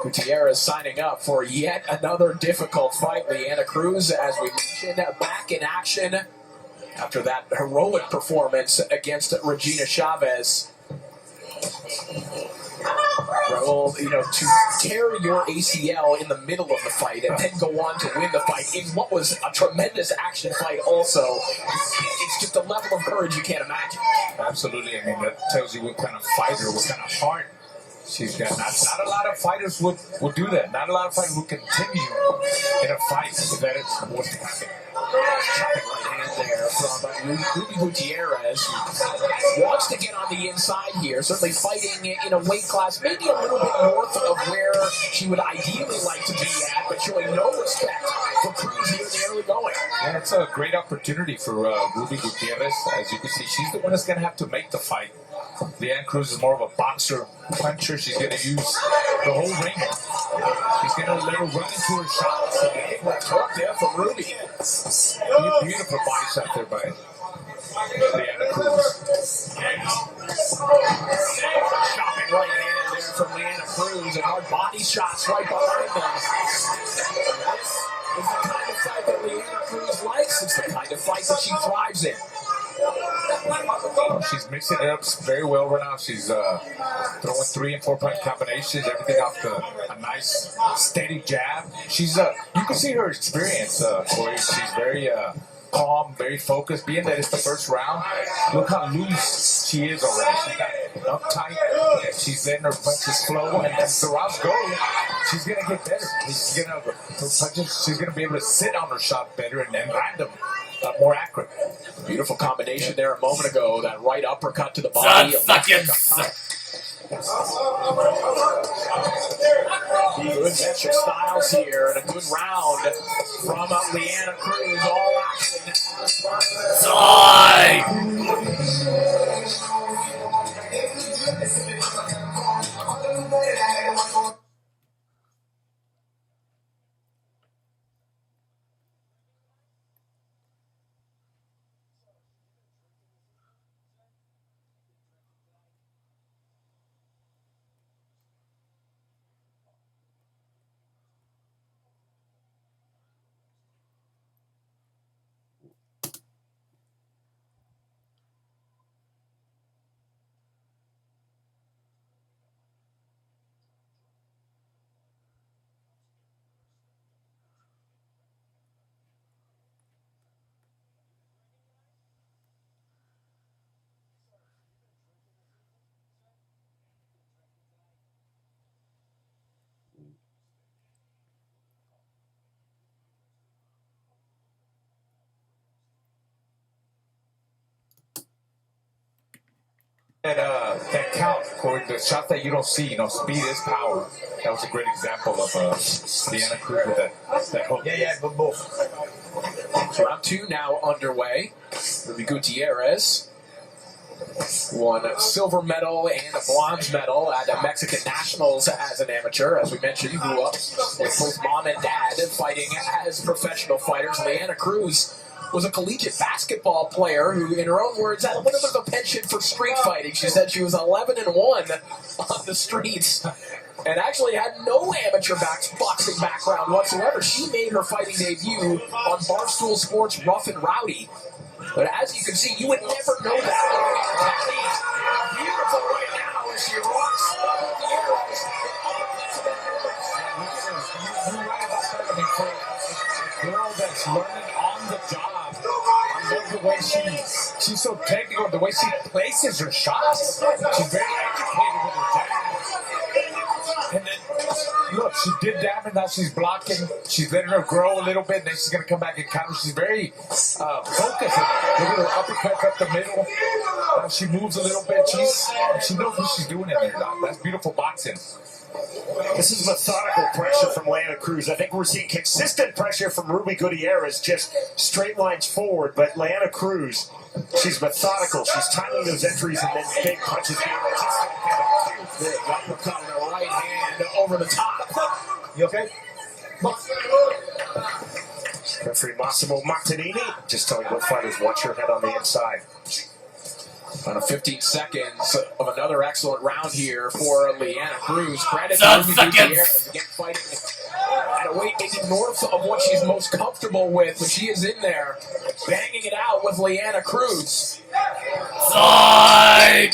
Gutierrez signing up for yet another difficult fight. Liana Cruz, as we mentioned, back in action after that heroic performance against Regina Chavez. Raul, to tear your ACL in the middle of the fight and then go on to win the fight in what was a tremendous action fight also, it's just a level of courage you can't imagine. Absolutely. I mean, that tells you what kind of fighter, what kind of heart she's got. Not a lot of fighters would do that. Not a lot of fighters would continue in a fight if that is what's happening. Chopping right hand there from Ruby Gutierrez. Wants to get on the inside here, certainly fighting in a weight class maybe a little bit north of where she would ideally like to be at, but showing no respect for Cruz here in the early going. Yeah, it's a great opportunity for Ruby Gutierrez. As you can see, she's the one that's going to have to make the fight. Liana Cruz is more of a boxer, puncher. She's going to use the whole ring. She's going to let her run into her shots. Left hook there from Ruby. Beautiful body shot there by Liana Cruz. Chopping right hand there from Liana Cruz, and hard body shots right behind them. This is the kind of fight that Liana Cruz likes. It's the kind of fight that she thrives in. She's mixing it up very well right now. She's throwing 3 and 4 punch combinations, everything off a nice steady jab. She's you can see her experience, Corey. She's very calm, very focused. Being that it's the first round, look how loose she is already. She's got uptight. She's letting her punches flow, and as the rounds go, she's gonna get better. She's gonna be able to sit on her shot better and then land them more accurate. Beautiful combination there a moment ago. That right uppercut to the body. Good metric styles here, and a good round from Liana Cruz. All action. That count, Corey, the shot that you don't see, speed is power. That was a great example of Liana Cruz with that hook. But both. Round 2 now underway. Ruby Gutierrez won a silver medal and a bronze medal at the Mexican Nationals as an amateur. As we mentioned, he grew up with both mom and dad fighting as professional fighters. Liana Cruz was a collegiate basketball player who, in her own words, had a little bit of a penchant for street fighting. She said she was 11-1 on the streets and actually had no amateur boxing background whatsoever. She made her fighting debut on Barstool Sports' Rough and Rowdy. But as you can see, you would never know that. Beautiful right now as she rocks You're right about that. I mean, for a girl that's learning on the job, I love the way she's so technical, the way she places her shots. She's very educated with her jab. And then, look, she did damage, now she's blocking. She's letting her grow a little bit, and then she's going to come back and counter. She's very focused. Look at her uppercut up the middle. She moves a little bit. She knows what she's doing in there. That's beautiful boxing. This is methodical pressure from Liana Cruz. I think we're seeing consistent pressure from Ruby Gutierrez, just straight lines forward. But Liana Cruz, she's methodical. She's timing those entries and then big punches. Big uppercut with her right hand over the top. You okay? Referee Massimo Martinini just telling both fighters, watch your head on the inside. On 15 seconds of another excellent round here for Liana Cruz. Credit to 10 Ruby seconds. Gutierrez again fighting at a weight maybe north of what she's most comfortable with, but she is in there banging it out with Liana Cruz. Time!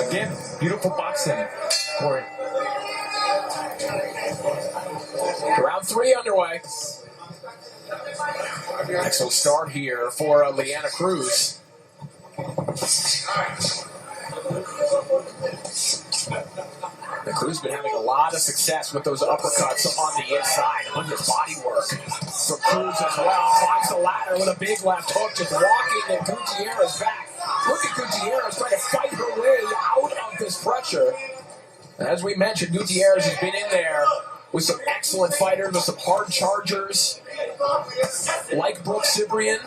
Again, beautiful boxing, Corey. Round 3 underway. Excellent start here for Liana Cruz. The Cruz been having a lot of success with those uppercuts on the inside. Look at body work from Cruz as well. Finds the ladder with a big left hook, just walking and Gutierrez back. Look at Gutierrez trying to fight her way out of this pressure. As we mentioned, Gutierrez has been in there with some excellent fighters, with some hard chargers, like Brooke Cyprian,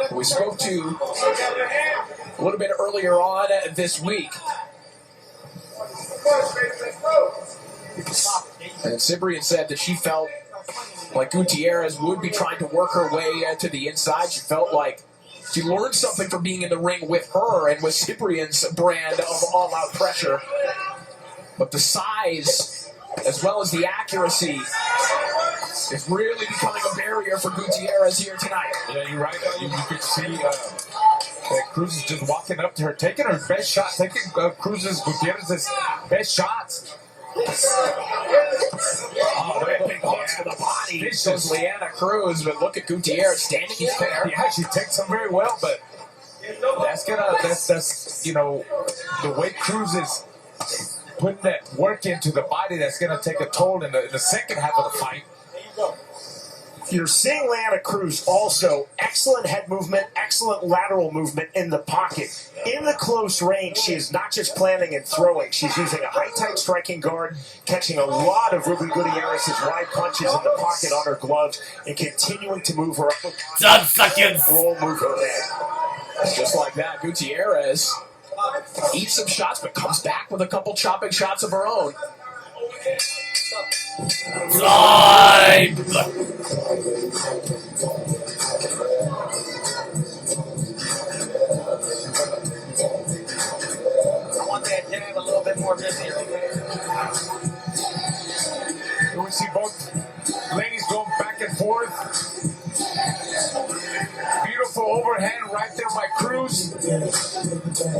who we spoke to a little bit earlier on this week. And Cyprian said that she felt like Gutierrez would be trying to work her way to the inside. She felt like she learned something from being in the ring with her and with Cyprian's brand of all-out pressure. But the size, as well as the accuracy, is really becoming a barrier for Gutierrez here tonight. Yeah, you're right. You could see that Cruz is just walking up to her, taking her best shot, taking Gutierrez's best shots. Oh, big hooks to the body. This is Liana Cruz, but look at Gutierrez standing in there. Yeah, she takes them very well, but that's you know, the way Cruz is putting that work into the body, that's gonna take a toll in the second half of the fight. You're seeing Liana Cruz also excellent head movement, excellent lateral movement in the pocket. In the close range, she is not just planning and throwing. She's using a high-tight striking guard, catching a lot of Ruby Gutierrez's wide punches in the pocket on her gloves, and continuing to move her up. 10 seconds! Roll, move her head. Just like that, Gutierrez eats some shots, but comes back with a couple chopping shots of her own. Time! I want that jab a little bit more this here. We see both ladies going back and forth. Beautiful overhand right there by Cruz.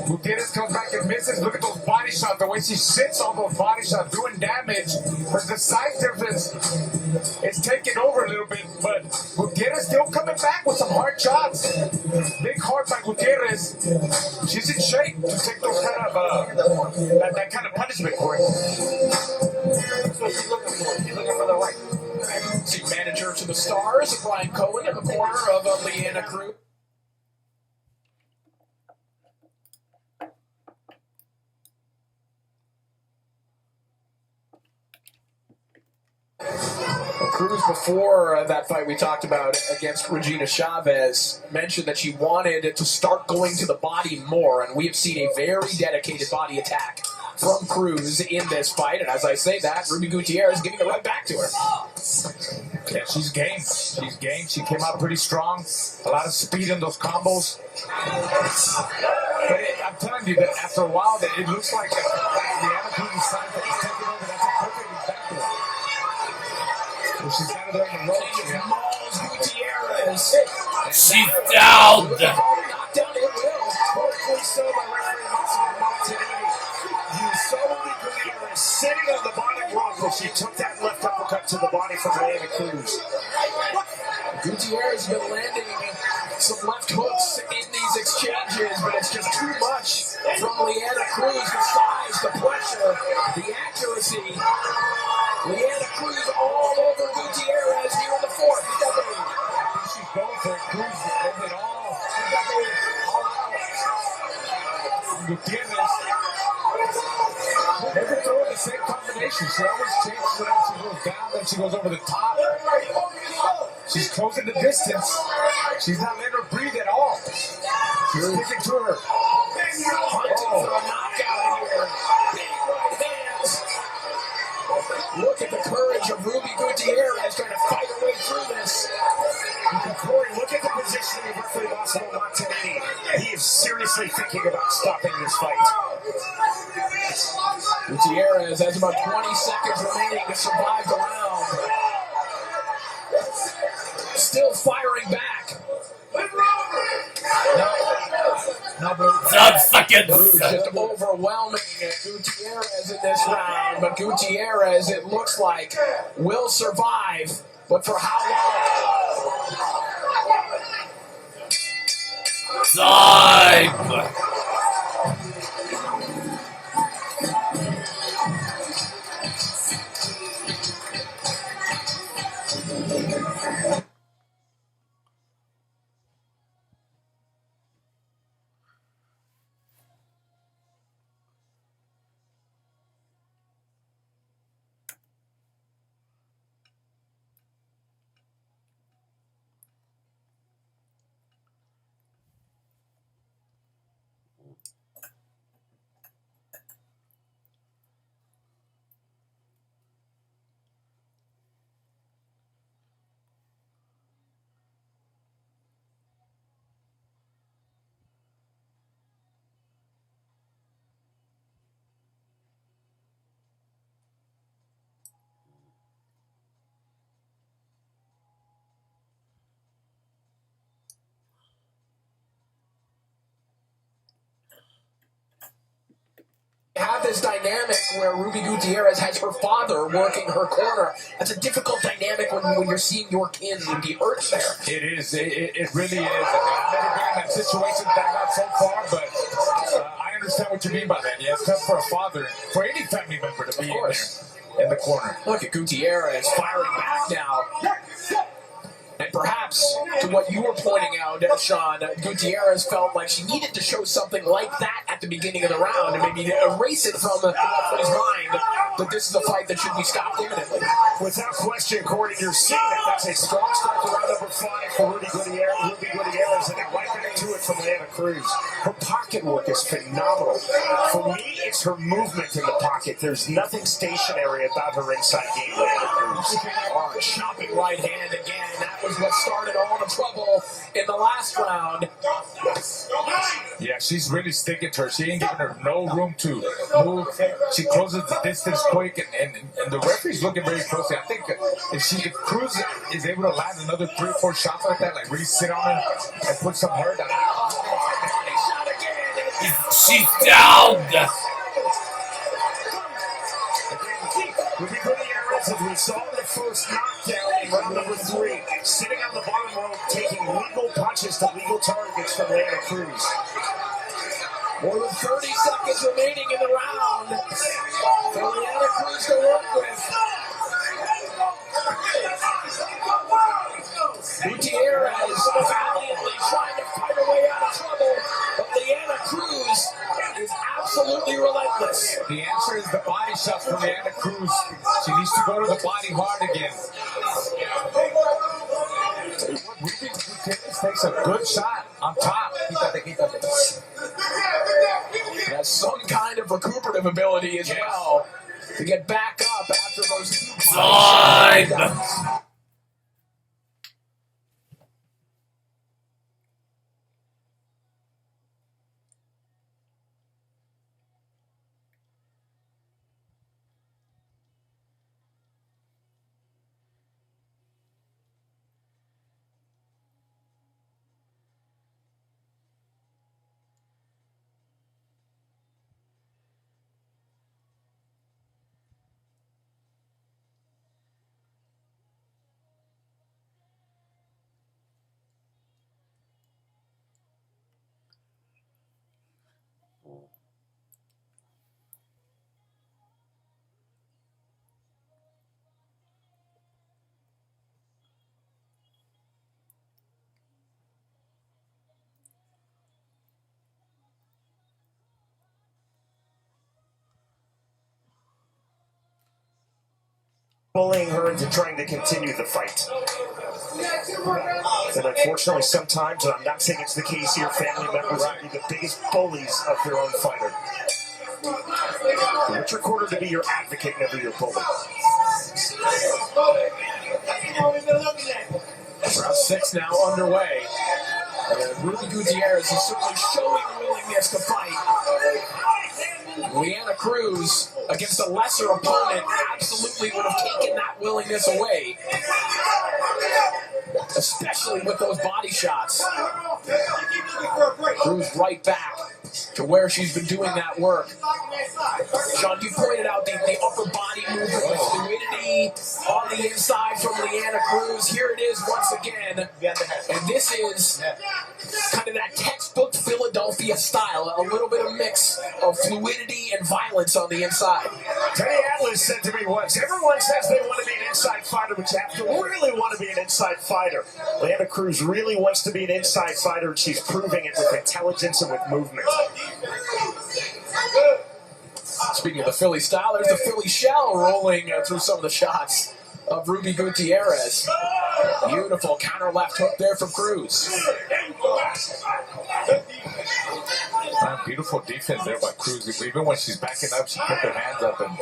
Gutierrez comes back and misses. Look at those body shots, the way she sits on those body shots, doing damage. But the size difference is taking over a little bit. But Gutierrez still coming back with some hard shots. Big heart by Gutierrez. She's in shape to take those kind of that kind of punishment, Corey. That's what she's looking for. She's looking for the right. See manager to the Stars, Brian Cohen, in the corner of Liana Cruz. Cruz, before that fight we talked about against Regina Chavez, mentioned that she wanted to start going to the body more, and we have seen a very dedicated body attack from Cruz in this fight. And as I say that, Ruby Gutierrez is giving it right back to her. Yeah, she's game. She's game. She came out pretty strong. A lot of speed in those combos. But I'm telling you that after a while, that it looks like Liana Cruz's side that is taking over. That's a perfect backdoor. So she's got it on the ropes. She mauls Gutierrez. She's down! Knocked down, it will. sitting on the bottom rope as she took that left uppercut to the body from Leana Cruz. Gutierrez has been landing some left hooks in these exchanges, but it's just too much from Leana Cruz. The size, the pressure, the accuracy. Leana Cruz all over Gutierrez here in the fourth. She's going for it. Cruz with it all. Gutierrez never throwing the same combination. She always changes it up. She goes down, then she goes over the top. She's closing the distance. She's not letting her breathe at all. She's sticking to her. Hunting for a knockout here. Big right hands. Look at the courage of Ruby Gutierrez trying to fight her way through this. Corey, look at the positioning of referee Massimo Montanini. He is seriously thinking about stopping this fight. Gutierrez has about 20 seconds remaining to survive the round. Still firing back. No, bro. Cruz just overwhelming Gutierrez in this round, but Gutierrez, it looks like, will survive. But for how long? Time! Have this dynamic where Ruby Gutierrez has her father working her corner. That's a difficult dynamic when you're seeing your kin be hurt there. It is. It really is. I mean, I've never been in that situation that got so far, but I understand what you mean by that. Yeah, it's tough for a father, for any family member to be in there in the corner. Look at Gutierrez firing back now. And perhaps, to what you were pointing out, Sean, Gutierrez felt like she needed to show something like that at the beginning of the round and maybe erase it from his mind that this is a fight that should be stopped imminently. Without question, Corey, you're seeing that. That's a strong start to round number 5 for Ruby Gutierrez, and then right back to it from Leana Cruz. Her pocket work is phenomenal. For me, it's her movement in the pocket. There's nothing stationary about her inside game, Leana Cruz. Chopping right hand again. That was what started all the trouble in the last round. Yeah, she's really sticking to her. She ain't giving her no room to move. She closes the distance quick, and the referee's looking very closely. I think if Cruz is able to land another 3 or 4 shots like that, like really sit on her and put some hurt on her. She's down! Ruby Gutierrez, as we saw the first knockdown in round number 3, sitting on the bottom rope, taking legal punches to legal targets from Leana Cruz. More than 30 seconds remaining in the round for Leana Cruz to work with. Gutierrez valiantly trying to fight her way out of trouble, but Leana Cruz is absolutely relentless. The answer is the body shots from Leana Cruz. She needs to go to the body hard again. Ruby Gutierrez takes a good shot on top. Has some kind of recuperative ability as well to get back up after those 2 Time! bullying her into trying to continue the fight. And unfortunately, sometimes, and I'm not saying it's the case here, family members can be the biggest bullies of their own fighter. It's recorded to be your advocate, never your bully. Round 6 now underway. Ruby Gutierrez is certainly showing willingness to fight. Leanna Cruz, against a lesser opponent, absolutely would have taken that willingness away. Especially with those body shots. Cruz right back to where she's been doing that work. Sean, you pointed out the upper body movement with fluidity on the inside from Leanna Cruz. Here it is once again. And this is kind of that textbook Philadelphia style. A little bit of mix of fluidity and violence on the inside. Teddy Atlas said to me once, everyone says they want to be an inside fighter, but you have to really want to be an inside fighter. Leanna Cruz really wants to be an inside fighter, and she's proving it with intelligence and with movement. Speaking of the Philly style, there's the Philly shell rolling through some of the shots of Ruby Gutierrez. Beautiful counter left hook there from Cruz. Beautiful defense there by Cruz. Even when she's backing up, she kept her hands up and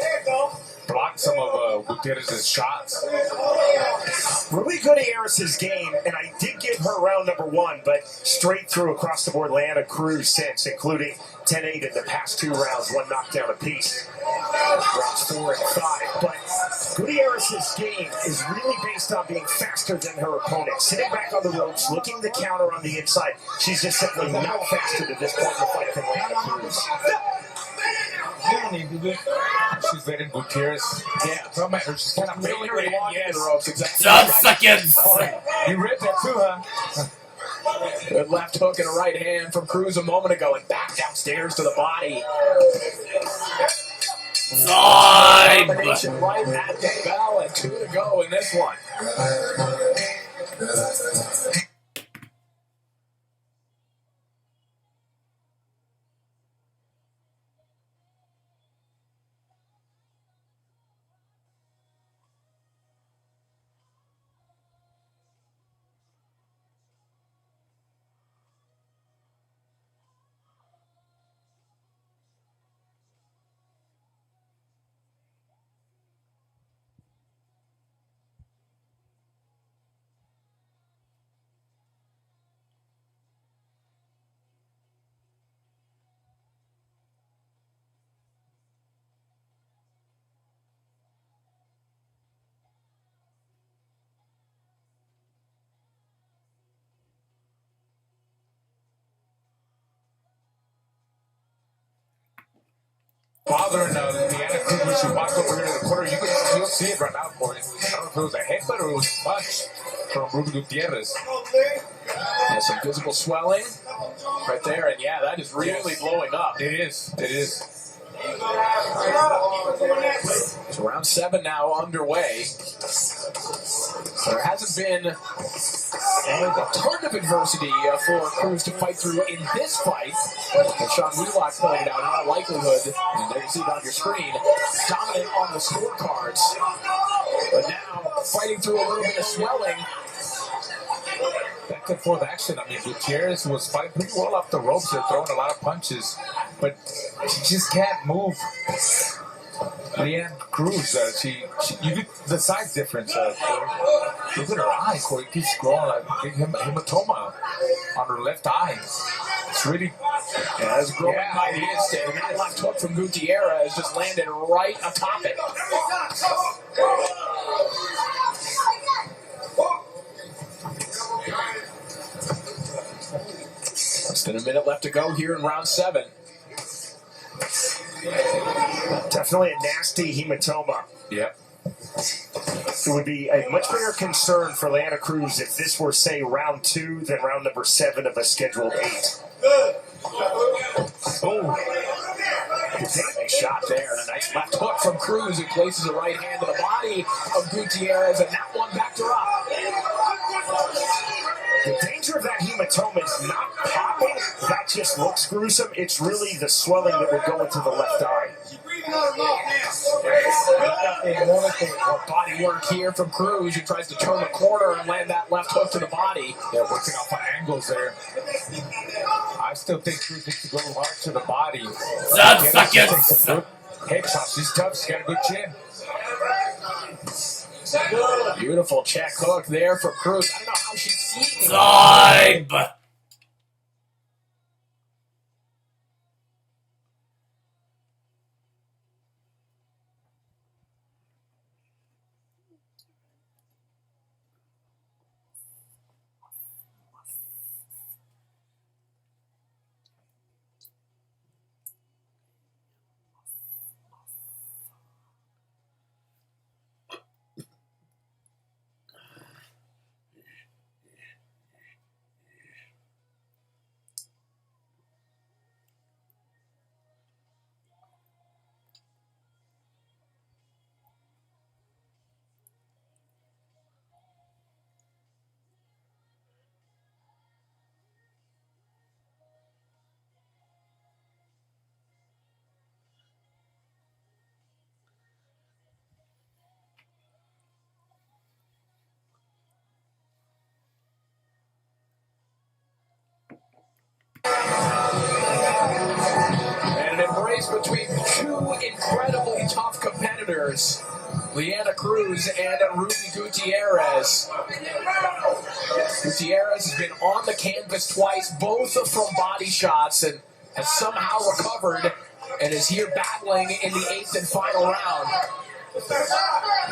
blocked some of Gutierrez's shots. Ruby Gutierrez's game, and I did give her round number 1, but straight through across the board, Leanna Cruz since, including 10-8 in the past 2 rounds, 1 knockdown apiece. Rounds 4 and 5. But Gutierrez's game is really based on being faster than her opponent. Sitting back on the ropes, looking to counter on the inside. She's just simply not faster to this point in the fight than Leanna Cruz. She's letting Gutierrez. Come at her. She's kind of Really making her walking the ropes, exactly. 10 seconds. You ripped that too, huh? Good left hook and a right hand from Cruz a moment ago, and back downstairs to the body. Time. Combination right at the bell, and 2 to go in this one. Bothering Leanna Cruz when she walked over here to the corner. You'll see it right now, boy. I don't know if it was a headbutt or it was a punch from Ruby Gutierrez. Yeah, some visible swelling right there, and yeah, that is really blowing up. It is. It is. So round 7 now underway. So there hasn't been a ton of adversity for Cruz to fight through in this fight. And Sean Wheelock pointed out, not a likelihood, and there you see it on your screen, dominant on the scorecards. But now fighting through a little bit of swelling. Back and forth action. I mean, Gutierrez was fighting pretty well off the ropes. They're throwing a lot of punches, but she just can't move. Leanna Cruz, you get the size difference. Look at her eye, Corey. It keeps growing like a big hematoma on her left eye. It's really. Yeah, it's growing by the instant. That left hook from Gutierrez just landed right atop it. Less than a minute left to go here in round 7. Definitely a nasty hematoma. Yep. It would be a much bigger concern for Leanna Cruz if this were, say, round 2 than round number 7 of a scheduled 8. Oh, nice shot there, and a nice left hook from Cruz, who places a right hand to the body of Gutierrez, and that one backed her up. The danger of that hematoma is not popping. That just looks gruesome. It's really the swelling that would go into the left eye. Body work here from Cruz, who tries to turn the corner and land that left hook to the body. Yeah, working off on angles there. I still think Cruz needs to go hard to the body. 10 She seconds. takes some good head shots. She's tough. She's got a good chin. Beautiful check hook there from Cruz. I don't know how she's seeing it. Time. And an embrace between two incredibly tough competitors, Liana Cruz and Ruby Gutierrez. Gutierrez has been on the canvas twice, both from body shots, and has somehow recovered and is here battling in the 8th and final round.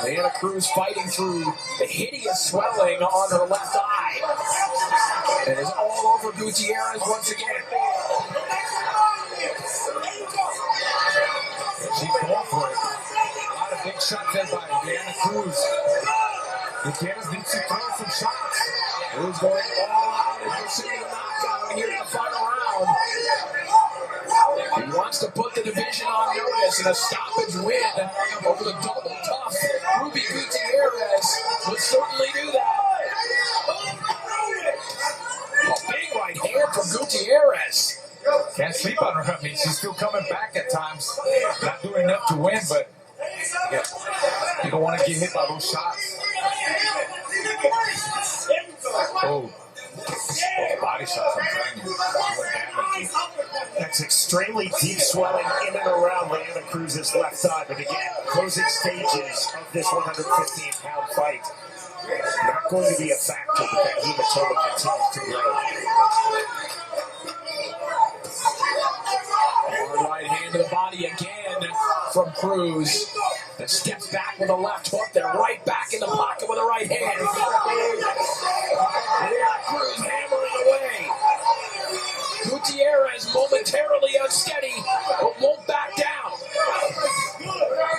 Liana Cruz fighting through the hideous swelling on her left eye and is all over Gutierrez once again. She's going for it. A lot of big shots there by Liana Cruz. Gutierrez needs to throw some shots. Cruz going all out in pursuit of the knockout here in the final round. He wants to put the division on notice, and a stoppage win over the double tough Ruby Gutierrez would certainly do that. A big right hand from Gutierrez. Can't sleep on her. I mean, she's still coming back at times. Not doing enough to win, but yeah, you don't want to get hit by those shots. Oh, body shots, I'm telling you. Doing damage. That's extremely deep swelling in and around Liana Cruz's left side. But again, closing stages of this 115-pound fight. Not going to be a factor, but that hematoma continues to grow. Hard right hand to the body again from Cruz. And steps back with a left hook, then right back in the pocket with a right hand. Liana Cruz hammering away. Gutierrez momentarily unsteady, but won't back down.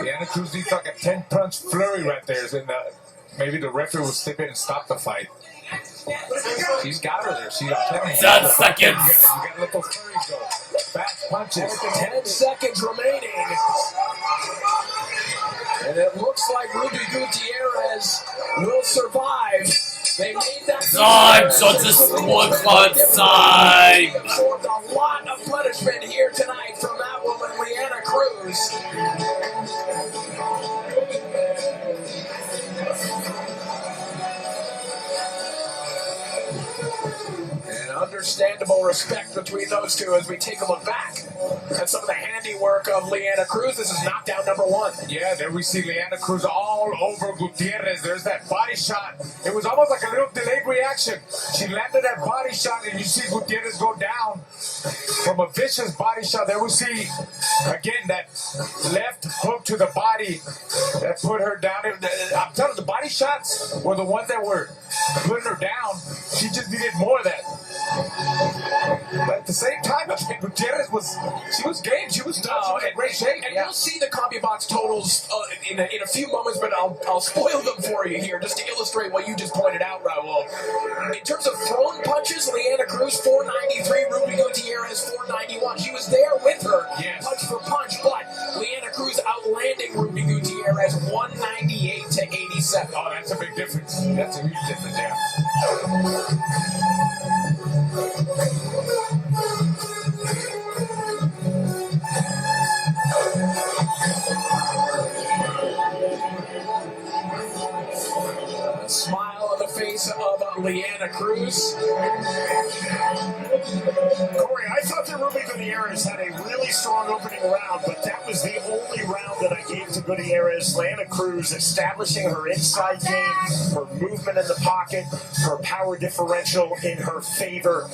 Liana Cruz needs like a 10-punch flurry right there. And maybe the referee will step in and stop the fight. She's got her there. I'm telling you. 10 seconds. You gotta let those flurries go. Fast punches. 10 seconds remaining. And it looks like Ruby Gutierrez will survive. They made that Time. So it's a squad time. absorbed a lot of punishment here tonight from that woman, Liana Cruz. And understandable respect between those two as we take a look back at some of the handiwork of Liana Cruz. This is knockdown number 1. Yeah, there we see Liana Cruz all over Gutierrez. There's that body shot. It was almost like a little delayed reaction. She landed that body shot, and you see Gutierrez go down from a vicious body shot. There we see, again, that left hook to the body that put her down. I'm telling you, the body shots were the ones that were putting her down. She just needed more of that. But at the same time, I think Gutierrez was game. She was tough. She was in great shape. And we'll see the CompuBox totals in a few moments, but I'll spoil them for you here just to illustrate what you just pointed out, Raul. In terms of thrown punches, Liana Cruz 493, Ruby Gutierrez 491. She was there with her, punch for punch, but Liana Cruz outlanding Ruby Gutierrez 198 to 87. Oh, that's a big difference. That's a huge difference there. Leanna Cruz. Corey, I thought that Ruby Gutierrez had a really strong opening round, but that was the only round that I gave to Gutierrez. Leanna Cruz establishing her inside game, her movement in the pocket, her power differential in her favor.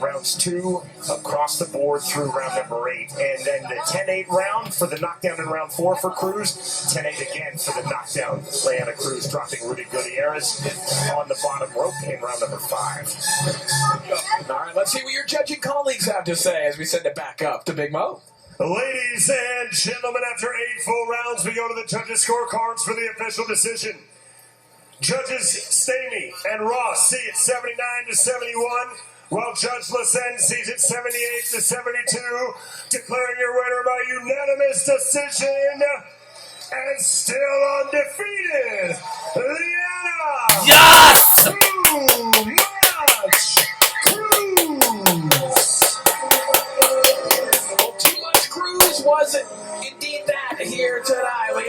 Rounds 2 across the board through round number 8. And then the 10-8 round for the knockdown in round 4 for Cruz. 10-8 again for the knockdown. Leanna Cruz dropping Ruby Gutierrez on the bottom rope in round number 5. All right, let's see what your judging colleagues have to say as we send it back up to Big Mo. Ladies and gentlemen, after 8 full rounds, we go to the judges' scorecards for the official decision. Judges Stamey and Ross see it 79-71, while Judge Lassen sees it 78-72, declaring your winner by unanimous decision and still undefeated,